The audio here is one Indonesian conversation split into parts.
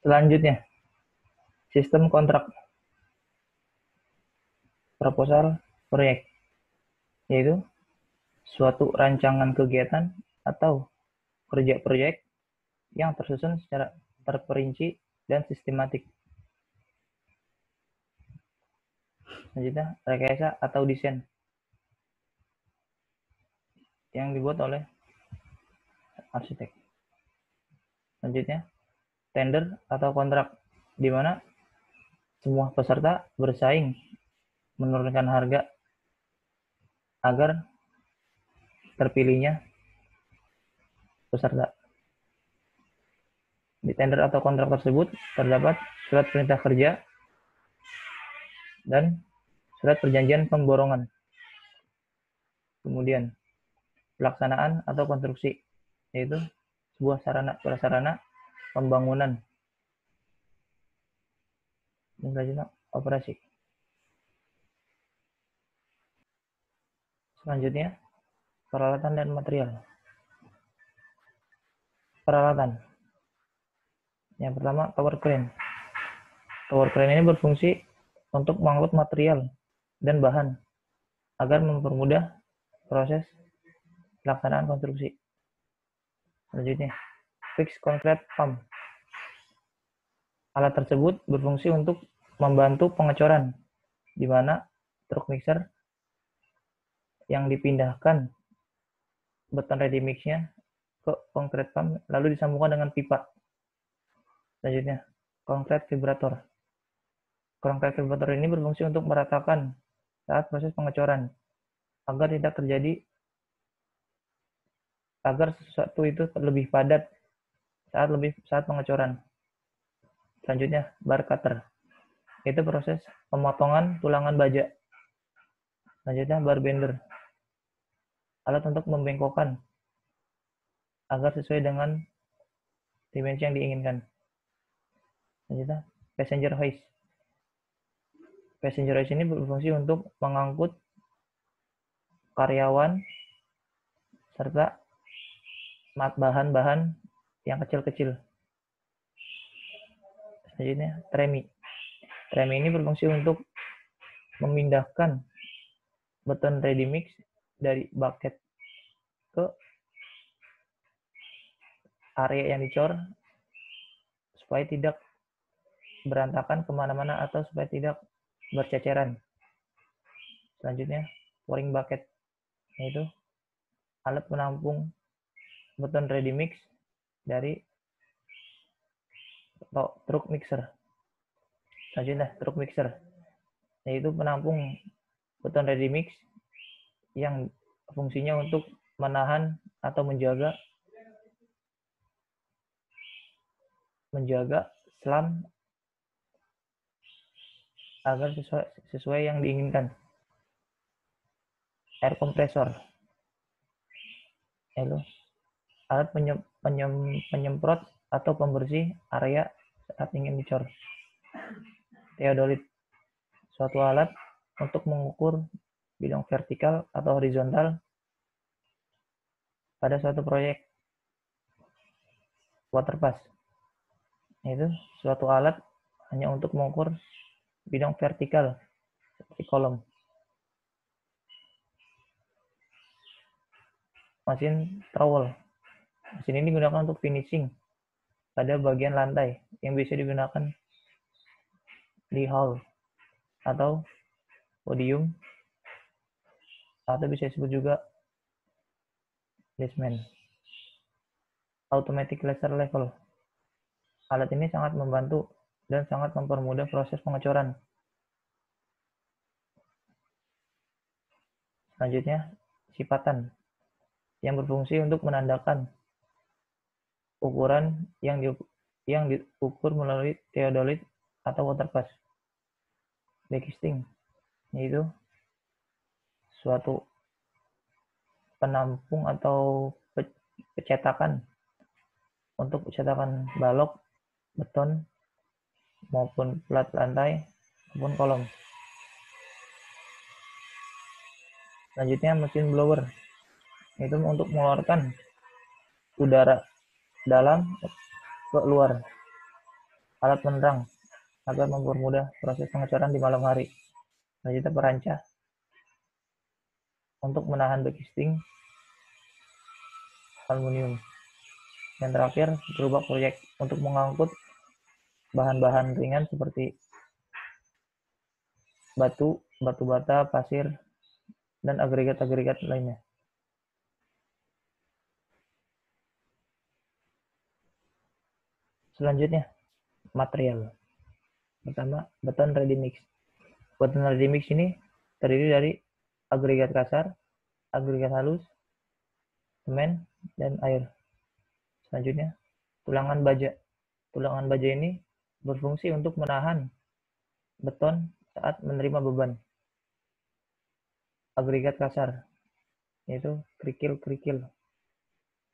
Selanjutnya, sistem kontrak proposal proyek, yaitu suatu rancangan kegiatan atau kerja proyek yang tersusun secara terperinci dan sistematik. Selanjutnya, rekayasa atau desain yang dibuat oleh arsitek. Selanjutnya, tender atau kontrak, di mana semua peserta bersaing menurunkan harga agar terpilihnya peserta. Di tender atau kontrak tersebut terdapat surat perintah kerja dan surat perjanjian pemborongan. Kemudian, pelaksanaan atau konstruksi, yaitu sebuah sarana-prasarana pembangunan dan selanjutnya operasi. Selanjutnya, peralatan dan material. Peralatan. Yang pertama, tower crane. Tower crane ini berfungsi untuk mengangkut material dan bahan agar mempermudah proses pelaksanaan konstruksi. Selanjutnya, fixed concrete pump. Alat tersebut berfungsi untuk membantu pengecoran, di mana truk mixer yang dipindahkan beton ready mix-nya ke concrete pump lalu disambungkan dengan pipa. Selanjutnya, concrete vibrator. Concrete vibrator ini berfungsi untuk meratakan saat proses pengecoran agar tidak terjadi agar sesuatu itu lebih padat saat pengecoran. Selanjutnya, bar cutter. Itu proses pemotongan tulangan baja. Selanjutnya, bar bender. Alat untuk membengkokkan agar sesuai dengan dimensi yang diinginkan. Selanjutnya, passenger hoist. Passenger hoist ini berfungsi untuk mengangkut karyawan serta bahan-bahan yang kecil-kecil. Selanjutnya, tremi. Tremi ini berfungsi untuk memindahkan beton ready mix dari bucket ke area yang dicor supaya tidak berantakan kemana-mana atau supaya tidak berceceran. Selanjutnya, pouring bucket, yaitu alat penampung beton ready mix dari truk mixer. Selanjutnya, truk mixer, yaitu penampung beton ready mix yang fungsinya untuk menahan atau menjaga selam agar sesuai yang diinginkan. Air compressor, yaitu alat penyemprot atau pembersih area saat ingin dicor. Theodolit, suatu alat untuk mengukur bidang vertikal atau horizontal pada suatu proyek. Waterpass, yaitu suatu alat hanya untuk mengukur bidang vertikal seperti kolom. Mesin trowel, mesin ini digunakan untuk finishing pada bagian lantai yang bisa digunakan di hall atau podium atau bisa disebut juga basement. Automatic laser level, alat ini sangat membantu dan sangat mempermudah proses pengecoran. Selanjutnya, sipatan yang berfungsi untuk menandakan ukuran yang diukur melalui theodolit atau waterpass. Backcasting, yaitu suatu penampung atau pecetakan untuk pecetakan balok, beton, maupun plat lantai, maupun kolom. Selanjutnya, mesin blower, itu untuk mengeluarkan udara dalam ke luar. Alat penerang agar mempermudah proses pengecoran di malam hari. Selanjutnya perancah untuk menahan backcasting aluminium. Yang terakhir, gerobak proyek untuk mengangkut bahan-bahan ringan seperti batu, batu bata, pasir, dan agregat-agregat lainnya. Selanjutnya, material. Pertama, beton ready mix. Beton ready mix ini terdiri dari agregat kasar, agregat halus, semen, dan air. Selanjutnya, tulangan baja. Tulangan baja ini berfungsi untuk menahan beton saat menerima beban. Agregat kasar, yaitu kerikil-kerikil.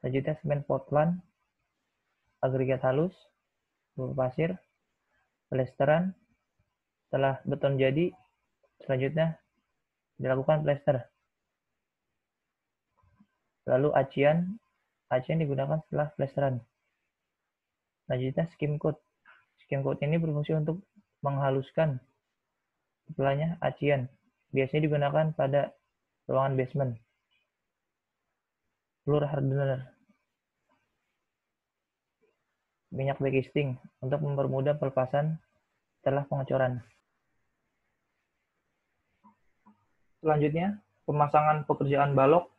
Selanjutnya, semen Portland, agregat halus, berupa pasir, plesteran. Setelah beton jadi, selanjutnya dilakukan plester. Lalu acian digunakan setelah plesteran. Selanjutnya skim coat. Skim coat ini berfungsi untuk menghaluskan setelahnya acian. Biasanya digunakan pada ruangan basement. Floor hardener. Minyak backcasting untuk mempermudah pelepasan setelah pengecoran. Selanjutnya, pemasangan pekerjaan balok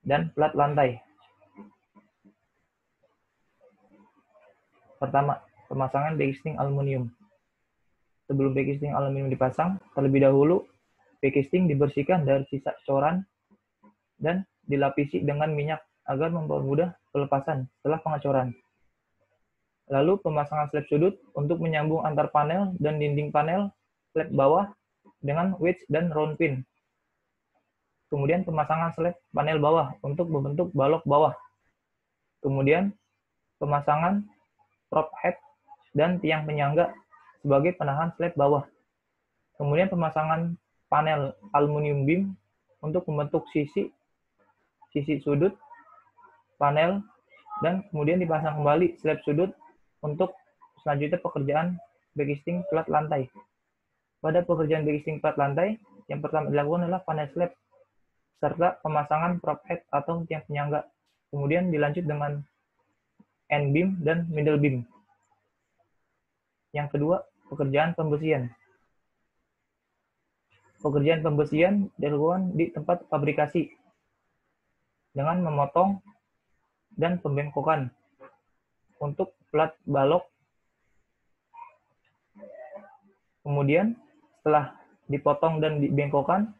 dan plat lantai. Pertama, pemasangan backcasting aluminium. Sebelum backcasting aluminium dipasang, terlebih dahulu backcasting dibersihkan dari sisa coran dan dilapisi dengan minyak agar mempermudah pelepasan setelah pengecoran. Lalu pemasangan slab sudut untuk menyambung antar panel dan dinding panel slab bawah dengan wedge dan round pin. Kemudian pemasangan slab panel bawah untuk membentuk balok bawah. Kemudian pemasangan prop head dan tiang penyangga sebagai penahan slab bawah. Kemudian pemasangan panel aluminium beam untuk membentuk sisi sudut panel, dan kemudian dipasang kembali slab sudut untuk selanjutnya pekerjaan backcasting plat lantai. Pada pekerjaan backcasting plat lantai, yang pertama dilakukan adalah panel slab serta pemasangan prop head atau tiang penyangga. Kemudian dilanjut dengan end beam dan middle beam. Yang kedua, pekerjaan pembesian. Pekerjaan pembesian dilakukan di tempat fabrikasi dengan memotong dan pembengkokan untuk plat balok. Kemudian setelah dipotong dan dibengkokkan,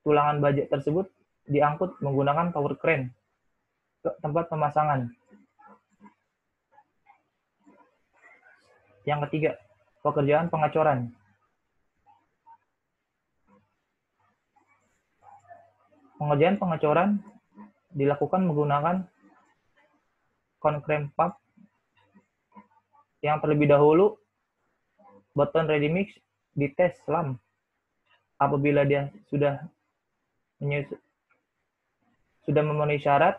tulangan baja tersebut diangkut menggunakan tower crane ke tempat pemasangan. Yang ketiga, pekerjaan pengecoran. Pengerjaan pengecoran dilakukan menggunakan concrete pump yang terlebih dahulu beton ready mix dites selam. Apabila dia sudah memenuhi syarat,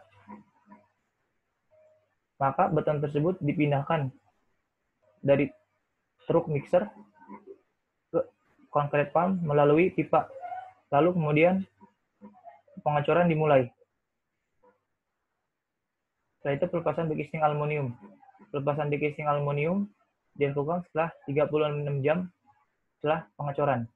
maka beton tersebut dipindahkan dari truk mixer ke concrete pump melalui pipa. Lalu kemudian pengecoran dimulai. Setelah itu pelepasan backcasting aluminium. Pelepasan backcasting aluminium dilakukan setelah 36 jam setelah pengecoran.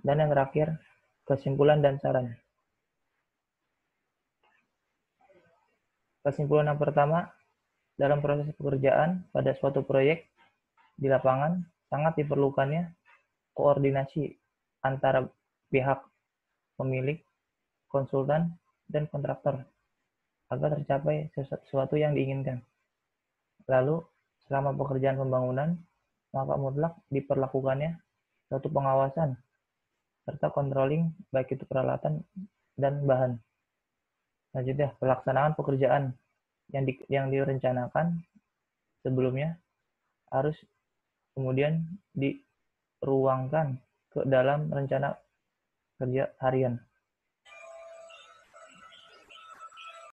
Dan yang terakhir, kesimpulan dan saran. Kesimpulan yang pertama, dalam proses pekerjaan pada suatu proyek di lapangan sangat diperlukannya koordinasi antara pihak pemilik, konsultan, dan kontraktor agar tercapai sesuatu yang diinginkan. Lalu, selama pekerjaan pembangunan, maka mutlak diperlakukannya suatu pengawasan serta controlling baik itu peralatan dan bahan. Selanjutnya, pelaksanaan pekerjaan yang direncanakan sebelumnya harus kemudian diruangkan ke dalam rencana kerja harian.